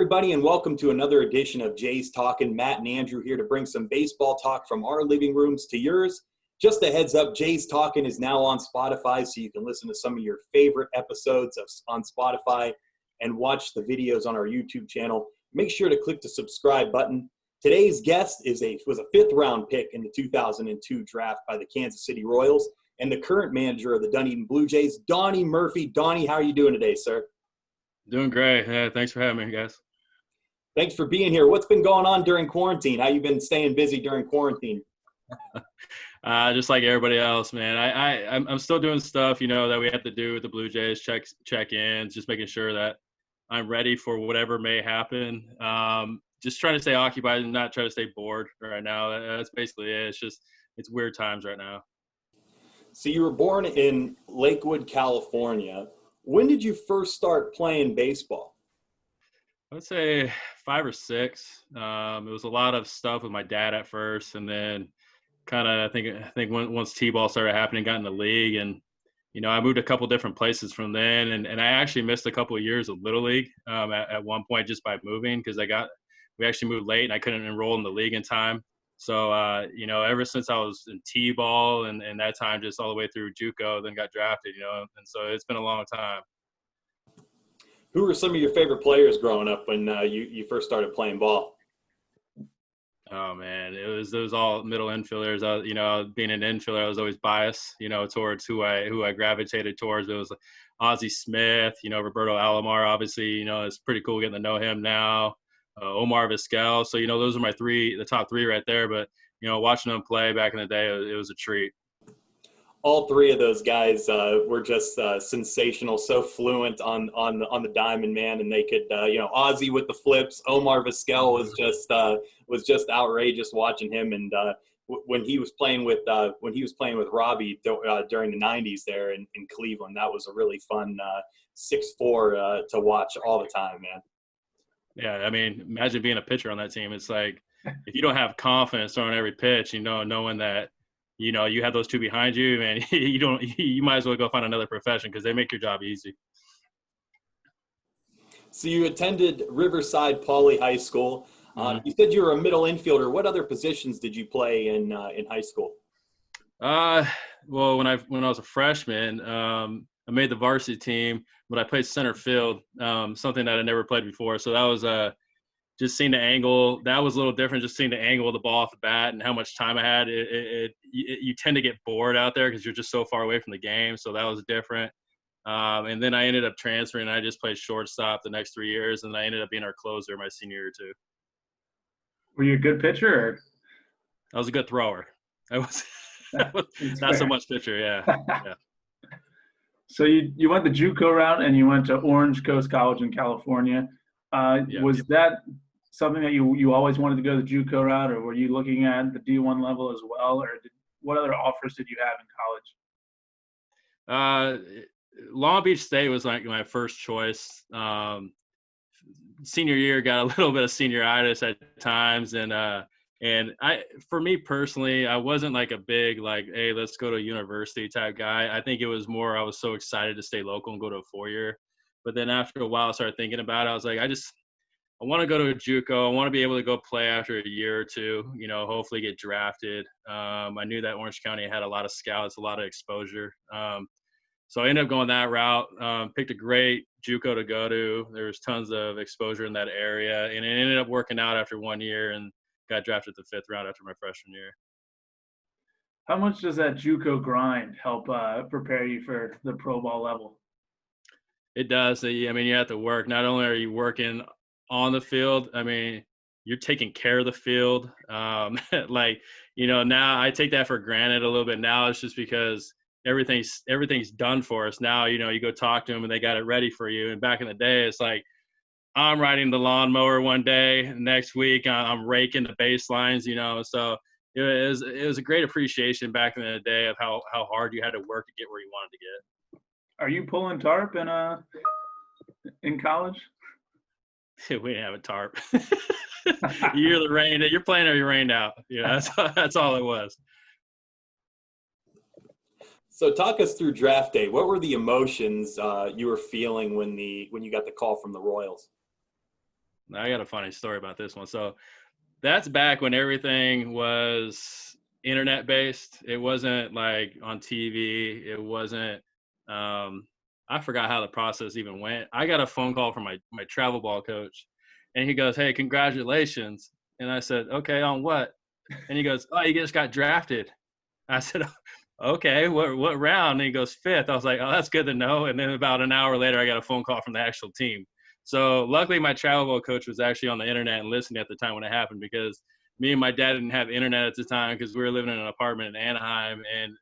everybody, and welcome to another edition of Jays Talkin. Matt and Andrew here to bring some baseball talk from our living rooms to yours. Just a heads up, Jays Talkin is now on Spotify, so you can listen to some of your favorite episodes on Spotify and watch the videos on our YouTube channel. Make sure to click the subscribe button. Today's guest was a fifth-round pick in the 2002 draft by the Kansas City Royals and the current manager of the Dunedin Blue Jays, Donnie Murphy. Donnie, how are you doing today, sir? Doing great. Yeah, thanks for having me, guys. Thanks for being here. What's been going on during quarantine? How you been staying busy during quarantine? Just like everybody else, man. I'm still doing stuff, that we have to do with the Blue Jays, check-ins, just making sure that I'm ready for whatever may happen. Just trying to stay occupied and not try to stay bored right now. That's basically it. It's weird times right now. So you were born in Lakewood, California. When did you first start playing baseball? I would say 5 or 6. It was a lot of stuff with my dad at first, and then kind of I think once T-ball started happening, got in the league, and I moved a couple different places from then, and I actually missed a couple of years of Little League at one point just by moving because we actually moved late and I couldn't enroll in the league in time. So ever since I was in T-ball and that time just all the way through Juco, then got drafted, and so it's been a long time. Who were some of your favorite players growing up when you first started playing ball? Oh man, it was all middle infielders. Being an infielder, I was always biased, towards who I gravitated towards. It was Ozzie Smith, Roberto Alomar. Obviously, it's pretty cool getting to know him now. Omar Vizquel. So those are the top 3 right there. But watching them play back in the day, it was a treat. All 3 of those guys were just sensational, so fluent on the diamond, man, and they could, Ozzie with the flips. Omar Vizquel was just outrageous watching him, and when he was playing with Robbie during the '90s there in Cleveland, that was a really fun 6'4" to watch all the time, man. Yeah, I mean, imagine being a pitcher on that team. It's like if you don't have confidence throwing every pitch, knowing that. You have those 2 behind you, man. You might as well go find another profession because they make your job easy. So you attended Riverside Pauley High School. You said you were a middle infielder. What other positions did you play in high school? Well, when I was a freshman, I made the varsity team, but I played center field, something that I never played before. So that was just seeing the angle. That was a little different, just seeing the angle of the ball off the bat and how much time I had. You tend to get bored out there because you're just so far away from the game. So that was different. And then I ended up transferring. I just played shortstop the next 3 years, and I ended up being our closer my senior year too. Were you a good pitcher? Or? I was a good thrower. I was not so much pitcher, yeah. So you went the Juco route, and you went to Orange Coast College in California. Was that something that you always wanted to go the Juco route, or were you looking at the D1 level as well, or what other offers did you have in college? Long Beach State was like my first choice. Senior year, got a little bit of senioritis at times, and for me personally, I wasn't like a big hey, let's go to a university type guy. I think it was more I was so excited to stay local and go to a 4-year. But then after a while, I started thinking about it. I was like, I want to go to a Juco. I want to be able to go play after a year or 2, hopefully get drafted. I knew that Orange County had a lot of scouts, a lot of exposure. So I ended up going that route, picked a great Juco to go to. There was tons of exposure in that area. And it ended up working out after 1 year and got drafted the 5th round after my freshman year. How much does that Juco grind help prepare you for the pro ball level? It does. I mean, you have to work. Not only are you working on the field, I mean, you're taking care of the field. Now I take that for granted a little bit now. It's just because everything's done for us. Now, you go talk to them and they got it ready for you. And back in the day, it's like I'm riding the lawnmower one day, next week I'm raking the baselines, So it was a great appreciation back in the day of how hard you had to work to get where you wanted to get. Are you pulling tarp in college? We didn't have a tarp. You hear the rain. You're playing or you rained out. That's all it was. So talk us through draft day. What were the emotions you were feeling when you got the call from the Royals? I got a funny story about this one. So that's back when everything was internet based. It wasn't like on TV. It wasn't, I forgot how the process even went. I got a phone call from my travel ball coach, and he goes, "Hey, congratulations." And I said, "Okay, on what?" And he goes, "Oh, you just got drafted." I said, "Okay, what round?" And he goes, "Fifth." I was like, "Oh, that's good to know." And then about an hour later, I got a phone call from the actual team. So luckily, my travel ball coach was actually on the internet and listening at the time when it happened, because me and my dad didn't have internet at the time because we were living in an apartment in Anaheim, and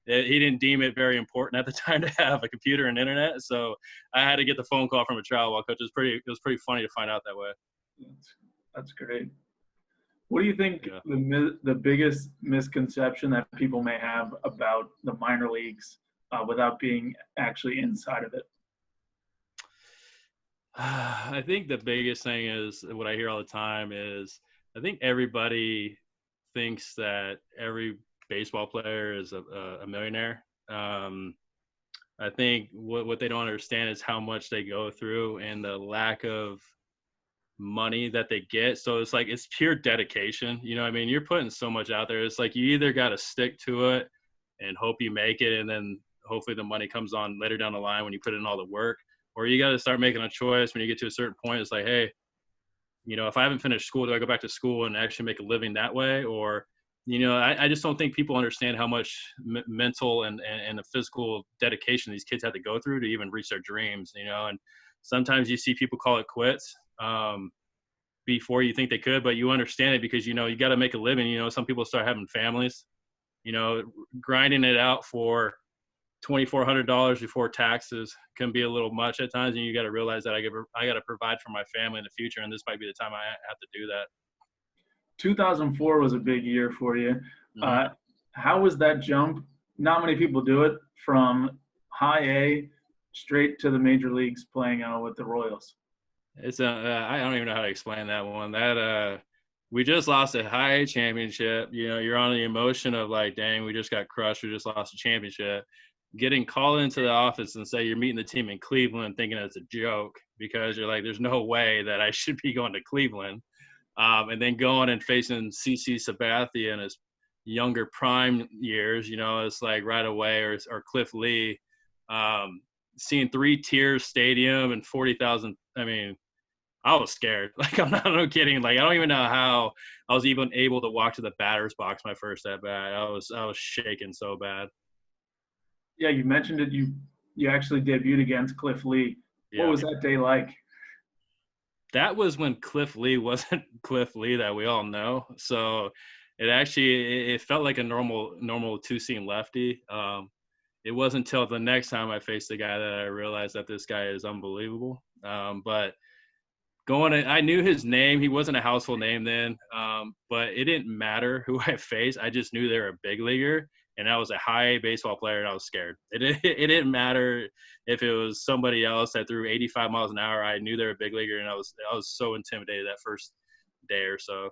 he didn't deem it very important at the time to have a computer and internet. So I had to get the phone call from a travel ball coach. It was pretty funny to find out that way. That's great. What do you think the biggest misconception that people may have about the minor leagues without being actually inside of it? I think the biggest thing is what I hear all the time is I think everybody thinks that every baseball player is a millionaire. I think what they don't understand is how much they go through and the lack of money that they get. So it's like it's pure dedication. You know what I mean? You're putting so much out there. It's like you either got to stick to it and hope you make it, and then hopefully the money comes on later down the line when you put in all the work, or you got to start making a choice when you get to a certain point. It's like, hey, you know, if I haven't finished school, do I go back to school and actually make a living that way? Or, you know, I just don't think people understand how much mental and the physical dedication these kids have to go through to even reach their dreams, you know. And sometimes you see people call it quits before you think they could, but you understand it because, you know, you got to make a living. You know, some people start having families, you know, grinding it out for $2,400 before taxes can be a little much at times, and you got to realize that I got to provide for my family in the future, and this might be the time I have to do that. 2004 was a big year for you. Mm-hmm. How was that jump? Not many people do it from high A straight to the major leagues playing with the Royals. It's I don't even know how to explain that one. That we just lost a high A championship. You know, you're on the emotion of like, dang, we just got crushed. We just lost a championship. Getting called into the office and say you're meeting the team in Cleveland thinking it's a joke because you're like, there's no way that I should be going to Cleveland. And then going and facing CC Sabathia in his younger prime years, you know, it's like right away, or Cliff Lee, seeing 3 tiers stadium and 40,000. I mean, I was scared. Like, I'm not kidding. Like, I don't even know how I was even able to walk to the batter's box my first at bat. I was shaking so bad. Yeah, you mentioned it. You actually debuted against Cliff Lee. What was that day like? That was when Cliff Lee wasn't Cliff Lee that we all know. So it felt like a normal two-seam lefty. It wasn't until the next time I faced the guy that I realized that this guy is unbelievable. But I knew his name. He wasn't a household name then, but it didn't matter who I faced. I just knew they were a big leaguer. And I was a high A baseball player, and I was scared. It didn't matter if it was somebody else that threw 85 miles an hour. I knew they were a big leaguer, and I was so intimidated that first day or so.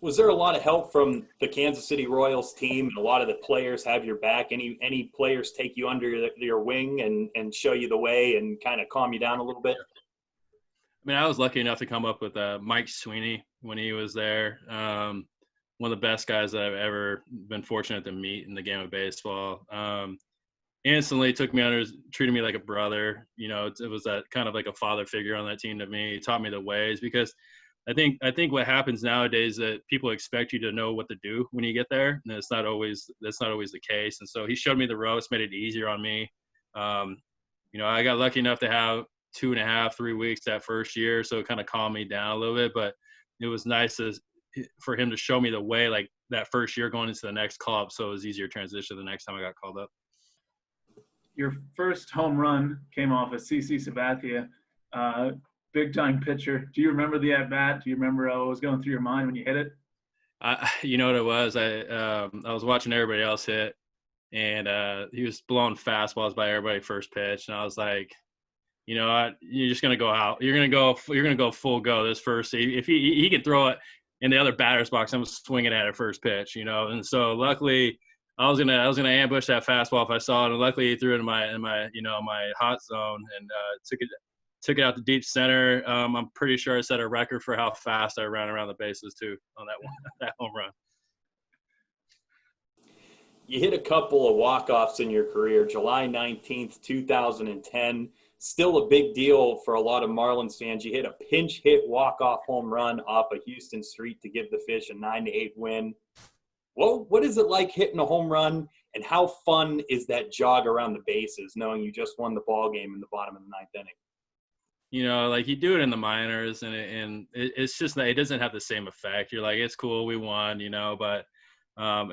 Was there a lot of help from the Kansas City Royals team, and a lot of the players have your back? Any players take you under your wing and show you the way and kind of calm you down a little bit? I mean, I was lucky enough to come up with Mike Sweeney when he was there. One of the best guys that I've ever been fortunate to meet in the game of baseball. Instantly took me under, treated me like a brother. You know, it was that kind of like a father figure on that team to me. He taught me the ways, because I think what happens nowadays is that people expect you to know what to do when you get there, and that's not always the case. And so he showed me the ropes, made it easier on me. You know, I got lucky enough to have 2.5, 3 weeks that first year, so it kind of calmed me down a little bit. But it was nice for him to show me the way, like that first year going into the next call-up, so it was easier transition the next time I got called up. Your first home run came off of CC Sabathia, big-time pitcher. Do you remember the at-bat? Do you remember what was going through your mind when you hit it? You know what it was? I was watching everybody else hit, and he was blowing fastballs by everybody first pitch, and I was like, you know, you're just gonna go out. You're gonna go full go this first. If he can throw it in the other batter's box, I'm swinging at it first pitch, you know. And so luckily, I was gonna ambush that fastball if I saw it, and luckily he threw it in my hot zone and took it took it out to deep center. I'm pretty sure I set a record for how fast I ran around the bases too on that one, that home run. You hit a couple of walk-offs in your career. July 19th, 2010, still a big deal for a lot of Marlins fans. You hit a pinch hit walk-off home run off of Houston Street to give the Fish a 9-8 win. Well, what is it like hitting a home run, and how fun is that jog around the bases knowing you just won the ball game in the bottom of the ninth inning? You know, like you do it in the minors, and it's just that it doesn't have the same effect. You're like, it's cool, we won, you know, but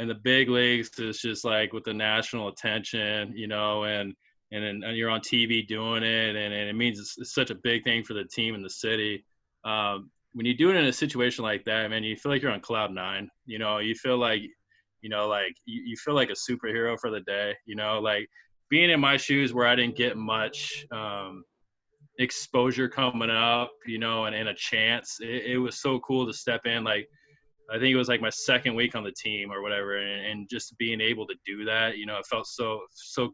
in the big leagues, it's just like with the national attention, you know, and you're on TV doing it, and it means it's such a big thing for the team and the city. When you do it in a situation like that, man, you feel like you're on cloud nine. You know, you feel like, you know, like you feel like a superhero for the day. You know, like being in my shoes where I didn't get much exposure coming up, you know, and a chance. It was so cool to step in. Like, I think it was like my second week on the team or whatever, and just being able to do that, you know, it felt so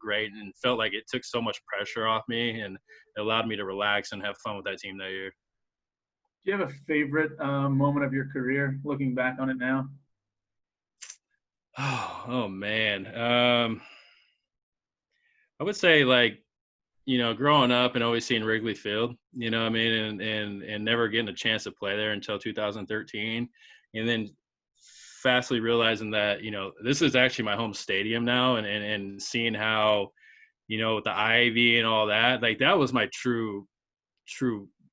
great, and felt like it took so much pressure off me, and it allowed me to relax and have fun with that team that year. Do you have a favorite moment of your career, looking back on it now? Oh man. I would say, like, you know, growing up and always seeing Wrigley Field, you know what I mean, and never getting a chance to play there until 2013. And then fastly realizing that, you know, this is actually my home stadium now, and seeing how, you know, with the ivy and all that, like that was my true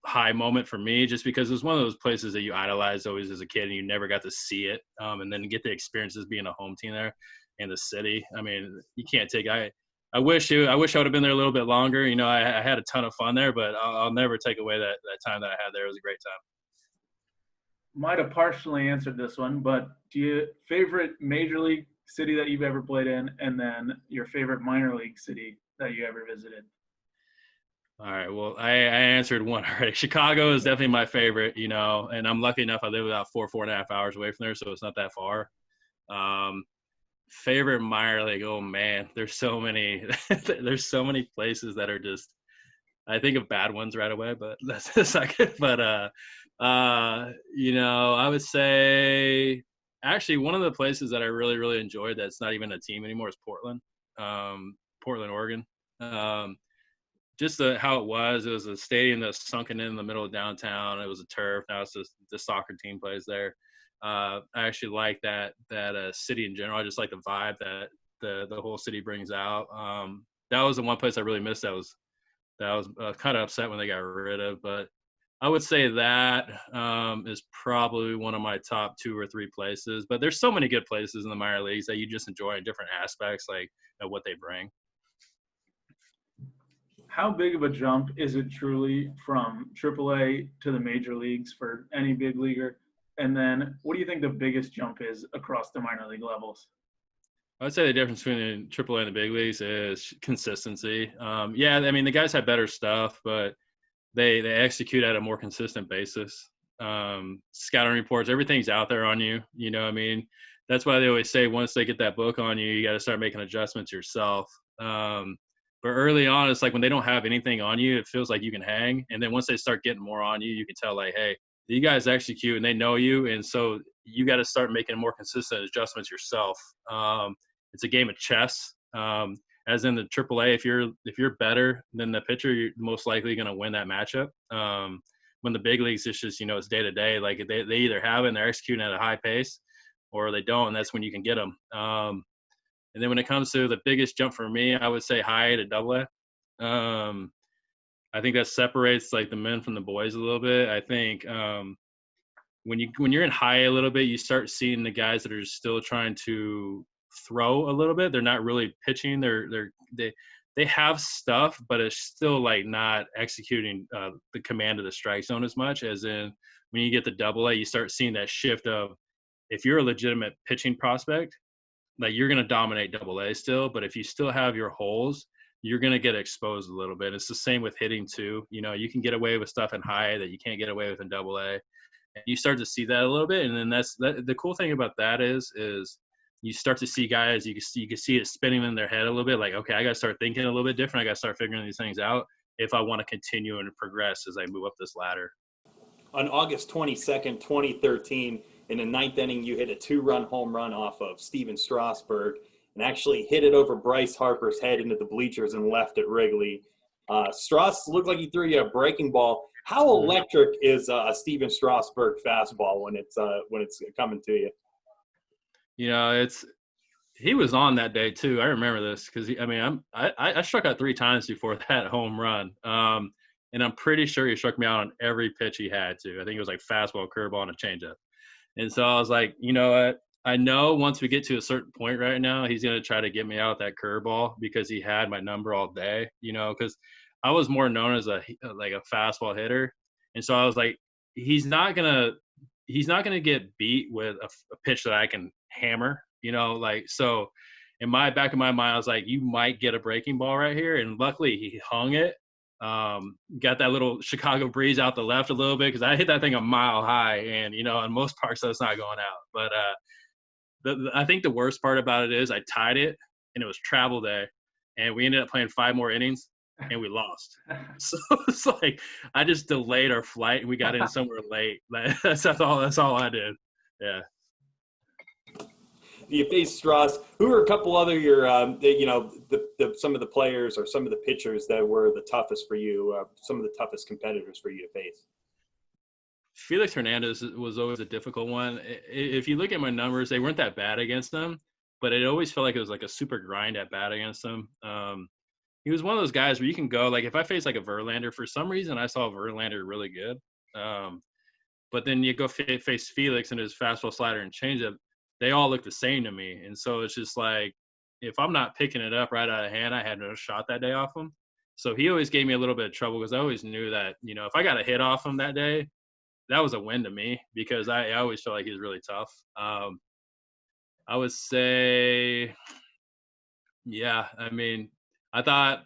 high moment for me, just because it was one of those places that you idolized always as a kid, and you never got to see it, and then get the experiences being a home team there in the city. I mean, you can't take I wish I would have been there a little bit longer. You know, I had a ton of fun there, but I'll never take away that time that I had there. It was a great time. Might have partially answered this one, but do you favorite major league city that you've ever played in, and then your favorite minor league city that you ever visited? All right. Well, I answered one already. Chicago is definitely my favorite, you know, and I'm lucky enough I live about 4.5 hours away from there, so it's not that far. Favorite minor league, oh man, there's so many places that are just, I think of bad ones right away, but that's a second. But you know, I would say actually one of the places that I really enjoyed that's not even a team anymore is Portland, Oregon. Just how it was a stadium that's sunken in the middle of downtown. It was a turf. Now it's just the soccer team plays there. I actually like that city in general. I just like the vibe that the whole city brings out. That was the one place I really missed. That was kind of upset when they got rid of. But I would say that is probably one of my top 2 or 3 places. But there's so many good places in the minor leagues that you just enjoy in different aspects, like what they bring. How big of a jump is it truly from AAA to the major leagues for any big leaguer? And then what do you think the biggest jump is across the minor league levels? I would say the difference between AAA and the big leagues is consistency. Yeah, I mean, the guys have better stuff, but they execute at a more consistent basis. Scouting reports, everything's out there on you. You know what I mean? That's why they always say once they get that book on you, you got to start making adjustments yourself. But early on, it's like when they don't have anything on you, it feels like you can hang. And then once they start getting more on you, you can tell, like, hey, you guys execute and they know you. And so you got to start making more consistent adjustments yourself. It's a game of chess. As in the AAA, if you're better than the pitcher, you're most likely going to win that matchup. When the big leagues, it's just, you know, it's day to day. Like they either have it and they're executing at a high pace, or they don't, and that's when you can get them. And then when it comes to the biggest jump for me, I would say high to AA. I think that separates like the men from the boys a little bit. I think when you're in high a little bit, you start seeing the guys that are still trying to throw a little bit. They're not really pitching. They have stuff, but it's still like not executing the command of the strike zone as much. As in when you get the AA, you start seeing that shift of, if you're a legitimate pitching prospect, like you're going to dominate AA still, but if you still have your holes, you're going to get exposed a little bit. It's the same with hitting too. You know, you can get away with stuff in high that you can't get away with in AA. And you start to see that a little bit. And then the cool thing about that is you start to see guys, you can see it spinning in their head a little bit, like, okay, I got to start thinking a little bit different. I got to start figuring these things out. if I want to continue and progress as I move up this ladder. On August 22nd, 2013, in the ninth inning, you hit a 2-run home run off of Steven Strasburg and actually hit it over Bryce Harper's head into the bleachers and left at Wrigley. Strauss looked like he threw you a breaking ball. How electric is a Steven Strasburg fastball when it's coming to you? You know, he was on that day too. I remember this because I struck out 3 times before that home run, and I'm pretty sure he struck me out on every pitch he had to. I think it was like fastball, curveball, and a changeup. And so I was like, you know what? I know once we get to a certain point right now, he's going to try to get me out that curveball because he had my number all day, you know, because I was more known as a fastball hitter. And so I was like, he's not going to get beat with a pitch that I can hammer, you know, like, so in my back of my mind, I was like, you might get a breaking ball right here. And luckily he hung it. Got that little Chicago breeze out the left a little bit because I hit that thing a mile high, and you know, on most parts that's not going out. But I think the worst part about it is I tied it, and it was travel day, and we ended up playing 5 more innings, and we lost. So it's like I just delayed our flight, and we got in somewhere late. That's all I did. Yeah. You faced Strauss. Who are a couple other some of the players or some of the pitchers that were the toughest for you? Some of the toughest competitors for you to face. Felix Hernandez was always a difficult one. If you look at my numbers, they weren't that bad against him, but it always felt like it was like a super grind at bat against him. He was one of those guys where you can go, like if I face like a Verlander, for some reason I saw Verlander really good. But then you go face Felix and his fastball, slider, and changeup, they all look the same to me. And so it's just like, if I'm not picking it up right out of hand, I had no shot that day off him. So he always gave me a little bit of trouble because I always knew that, you know, if I got a hit off him that day, that was a win to me because I always felt like he was really tough. I would say, yeah, I mean, I thought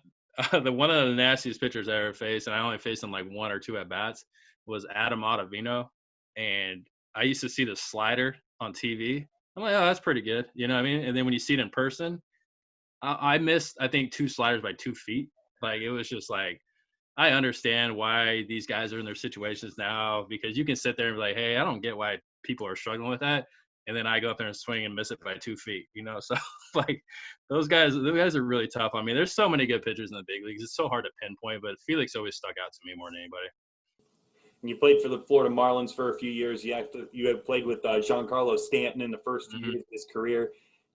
one of the nastiest pitchers I ever faced, and I only faced him like 1 or 2 at-bats, was Adam Ottavino. And I used to see the slider on TV. I'm like, oh, that's pretty good. You know what I mean? And then when you see it in person, I missed, I think, 2 sliders by 2 feet. Like, it was just like, I understand why these guys are in their situations now, because you can sit there and be like, hey, I don't get why people are struggling with that. And then I go up there and swing and miss it by 2 feet, you know? So, like, those guys are really tough. I mean, there's so many good pitchers in the big leagues. It's so hard to pinpoint, but Felix always stuck out to me more than anybody. You played for the Florida Marlins for a few years. You have played with Giancarlo Stanton in the first few years of his career.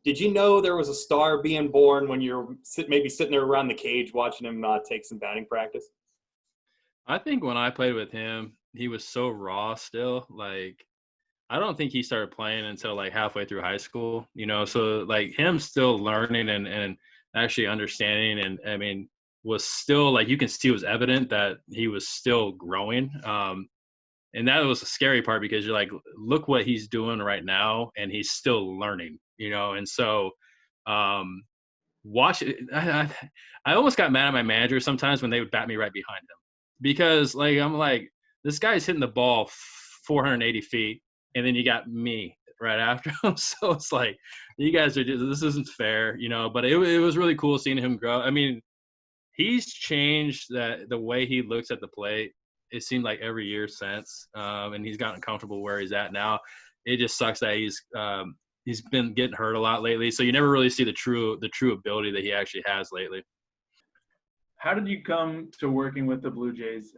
Did you know there was a star being born when you're maybe sitting there around the cage watching him take some batting practice? I think when I played with him, he was so raw still. Like, I don't think he started playing until like halfway through high school, you know? So like him still learning and actually understanding, and I mean, was still like, you can see it was evident that he was still growing. And that was the scary part because you're like, look what he's doing right now, and he's still learning, you know? And so watch it. I almost got mad at my manager sometimes when they would bat me right behind him, because like, I'm like, this guy's hitting the ball 480 feet, and then you got me right after him. So it's like, you guys are just, this isn't fair, you know? But it was really cool seeing him grow. I mean, he's changed the way he looks at the plate. It seemed like every year since, and he's gotten comfortable where he's at now. It just sucks that he's been getting hurt a lot lately, so you never really see the true ability that he actually has lately. How did you come to working with the Blue Jays?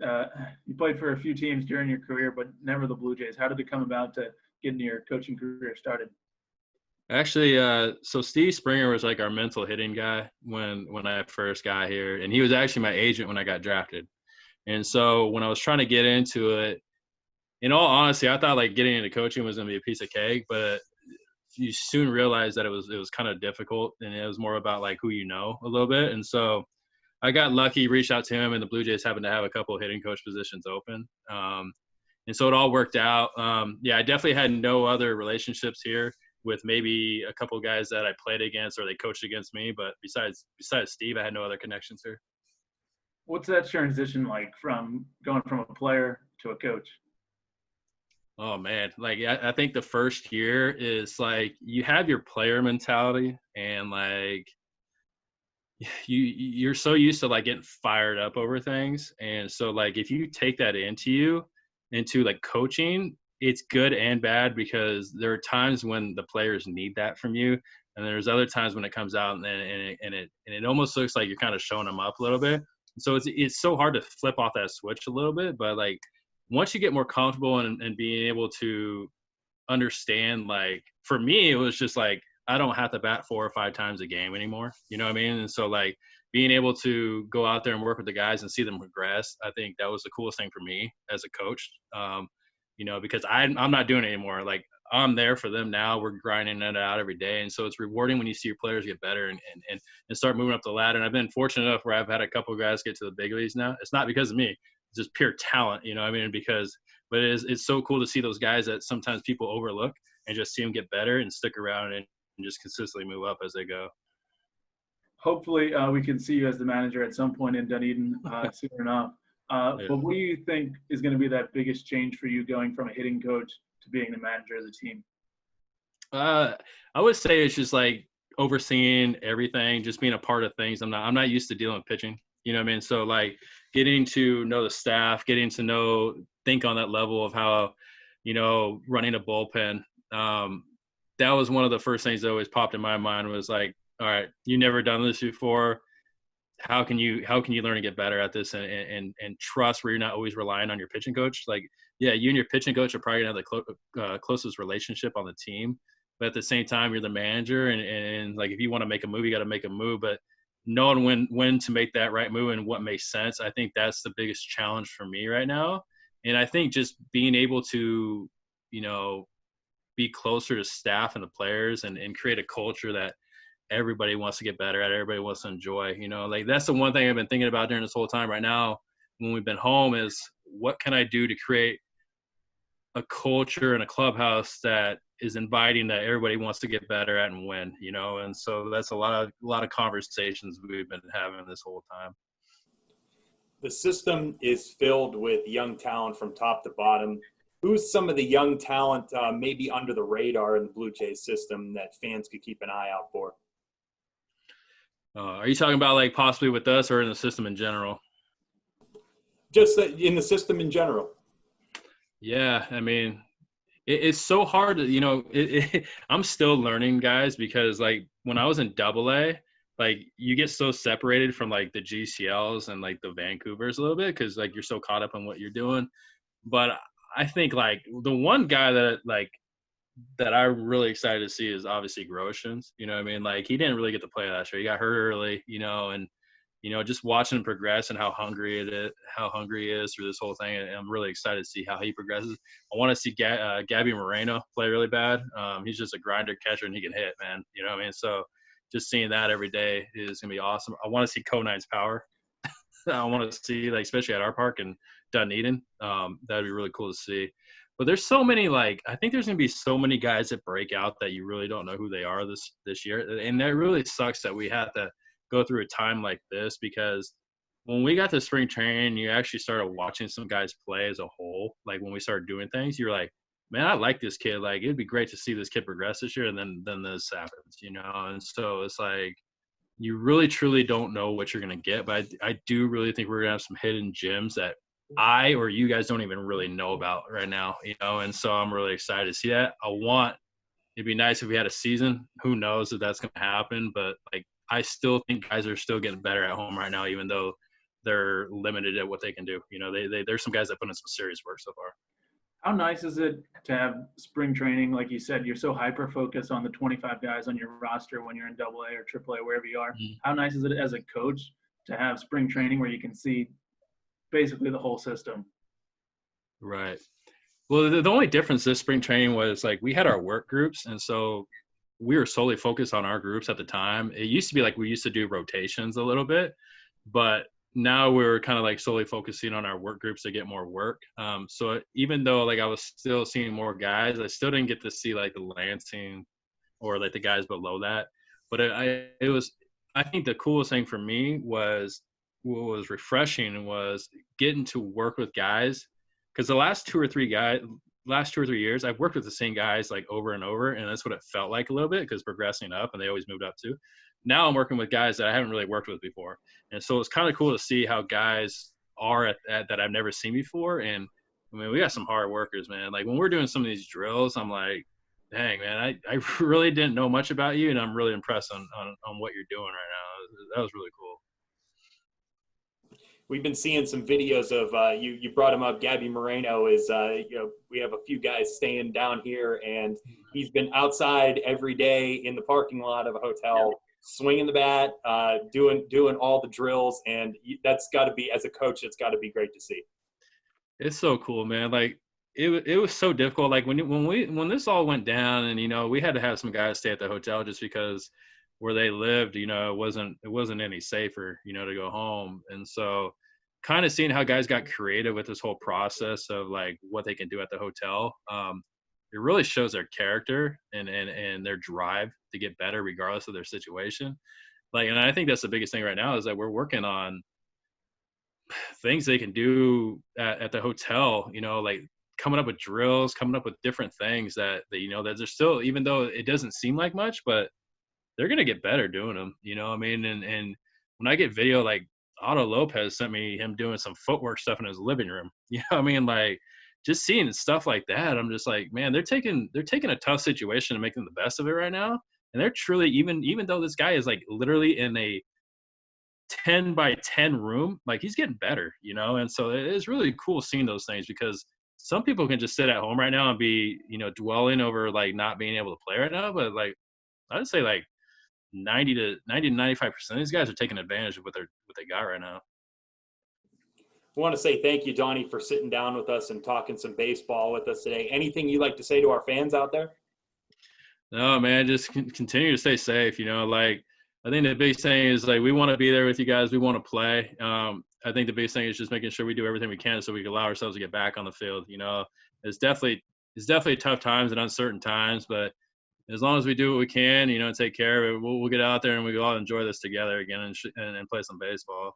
You played for a few teams during your career, but never the Blue Jays. How did it come about to getting your coaching career started? Actually, so Steve Springer was like our mental hitting guy when I first got here, and he was actually my agent when I got drafted. And so when I was trying to get into it, in all honesty, I thought like getting into coaching was going to be a piece of cake, but you soon realized that it was kind of difficult, and it was more about like who you know a little bit. And so I got lucky, reached out to him, and the Blue Jays happened to have a couple of hitting coach positions open. And so it all worked out. Yeah, I definitely had no other relationships here with maybe a couple of guys that I played against or they coached against me. But besides Steve, I had no other connections here. What's that transition like from going from a player to a coach? Oh, man. Like, I think the first year is like you have your player mentality, and like you're so used to like getting fired up over things. And so like, if you take that into like coaching, it's good and bad, because there are times when the players need that from you. And there's other times when it comes out and it almost looks like you're kind of showing them up a little bit. So it's so hard to flip off that switch a little bit. But like, once you get more comfortable and being able to understand, like for me, it was just like, I don't have to bat 4 or 5 times a game anymore. You know what I mean? And so like being able to go out there and work with the guys and see them progress, I think that was the coolest thing for me as a coach. You know, because I'm not doing it anymore. Like I'm there for them now. We're grinding it out every day. And so it's rewarding when you see your players get better and start moving up the ladder. And I've been fortunate enough where I've had a couple of guys get to the big leagues now. It's not because of me. It's just pure talent, you know what I mean? But it's so cool to see those guys that sometimes people overlook and just see them get better and stick around and just consistently move up as they go. Hopefully we can see you as the manager at some point in Dunedin soon enough. But what do you think is going to be that biggest change for you going from a hitting coach to being the manager of the team? I would say it's just like overseeing everything, just being a part of things. I'm not used to dealing with pitching, you know what I mean? So like getting to know the staff, getting to think on that level of how, you know, running a bullpen. That was one of the first things that always popped in my mind was like, all right, you never done this before. How can you learn to get better at this and trust where you're not always relying on your pitching coach? Like, yeah, you and your pitching coach are probably gonna have the closest relationship on the team, but at the same time, you're the manager, and like if you want to make a move, you got to make a move. But knowing when to make that right move and what makes sense, I think that's the biggest challenge for me right now. And I think just being able to, you know, be closer to staff and the players and create a culture that everybody wants to get better at, everybody wants to enjoy, you know, like that's the one thing I've been thinking about during this whole time right now when we've been home is what can I do to create a culture and a clubhouse that is inviting, that everybody wants to get better at and win, you know? And so that's a lot of conversations we've been having this whole time. The system is filled with young talent from top to bottom. Who's some of the young talent maybe under the radar in the Blue Jays system that fans could keep an eye out for? Are you talking about like possibly with us or in the system in general? Just in the system in general. Yeah, I mean, it's so hard to, you know, I'm still learning, guys, because like when I was in AA, like you get so separated from like the GCLs and like the Vancouvers a little bit because like you're so caught up in what you're doing. But I think like the one guy that I'm really excited to see is obviously Groshans. You know what I mean? Like he didn't really get to play last year. He got hurt early, you know, and you know, just watching him progress and how hungry he is through this whole thing. And I'm really excited to see how he progresses. I want to see Gabby Moreno play really bad. He's just a grinder catcher and he can hit, man. You know what I mean? So just seeing that every day is going to be awesome. I want to see Conine's power. I want to see, like, especially at our park in Dunedin. That'd be really cool to see. But there's so many, like, I think there's going to be so many guys that break out that you really don't know who they are this year. And that really sucks that we have to go through a time like this, because when we got to spring training, you actually started watching some guys play as a whole. Like when we started doing things, you're like, man, I like this kid. Like it'd be great to see this kid progress this year. And then this happens, you know? And so it's like, you really truly don't know what you're going to get. But I do really think we're going to have some hidden gems that I or you guys don't even really know about right now, you know? And so I'm really excited to see that. It'd be nice if we had a season. Who knows if that's going to happen, but like, I still think guys are still getting better at home right now, even though they're limited at what they can do. You know, there's some guys that put in some serious work so far. How nice is it to have spring training? Like you said, you're so hyper-focused on the 25 guys on your roster when you're in AA or AAA, wherever you are. Mm-hmm. How nice is it as a coach to have spring training where you can see basically the whole system? Right. Well, the only difference this spring training was, like, we had our work groups, and so – we were solely focused on our groups at the time. It used to be like we used to do rotations a little bit, but now we're kind of like solely focusing on our work groups to get more work. So even though like I was still seeing more guys, I still didn't get to see like the Lansing or like the guys below that. But I think the coolest thing for me was what was refreshing was getting to work with guys, because the last two or three years, I've worked with the same guys like over and over, and that's what it felt like a little bit, because progressing up, and they always moved up too. now I'm working with guys that I haven't really worked with before. And so it's kind of cool to see how guys are at that I've never seen before. And I mean, we got some hard workers, man. Like when we're doing some of these drills, I'm like, dang, man, I really didn't know much about you, and I'm really impressed on what you're doing right now. That was really cool. We've been seeing some videos of you brought him up. Gabby Moreno is we have a few guys staying down here, and he's been outside every day in the parking lot of a hotel, swinging the bat, doing all the drills, and that's got to be, as a coach, it's got to be great to see. It's so cool, man. Like it was so difficult. Like when this all went down, and we had to have some guys stay at the hotel just because where they lived, it wasn't any safer, to go home. And so kind of seeing how guys got creative with this whole process of like what they can do at the hotel, it really shows their character and their drive to get better regardless of their situation. Like, and I think that's the biggest thing right now is that we're working on things they can do at the hotel, like coming up with drills, coming up with different things that that they're still, even though it doesn't seem like much, but they're going to get better doing them, what I mean? And when I get video, like Otto Lopez sent me him doing some footwork stuff in his living room, what I mean? Like just seeing stuff like that, I'm just like, man, they're taking a tough situation and making the best of it right now. And they're truly, even though this guy is like literally in a 10 by 10 room, like he's getting better, and so it's really cool seeing those things, because some people can just sit at home right now and be, dwelling over like not being able to play right now. But like, I'd say like 90 to 95% of these guys are taking advantage of what they got right now. I want to say thank you, Donnie, for sitting down with us and talking some baseball with us today. Anything you'd like to say to our fans out there? No, man, just continue to stay safe. Like I think the biggest thing is like we want to be there with you guys. We want to play. I think the biggest thing is just making sure we do everything we can so we can allow ourselves to get back on the field. It's definitely tough times and uncertain times, but as long as we do what we can, and take care of it, we'll get out there and we all enjoy this together again and play some baseball.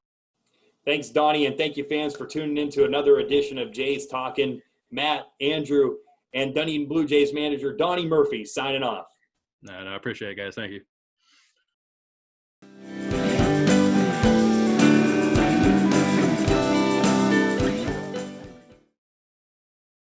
Thanks, Donnie, and thank you, fans, for tuning in to another edition of Jays Talkin. Matt, Andrew, and Dunedin Blue Jays manager Donnie Murphy signing off. No, I appreciate it, guys. Thank you.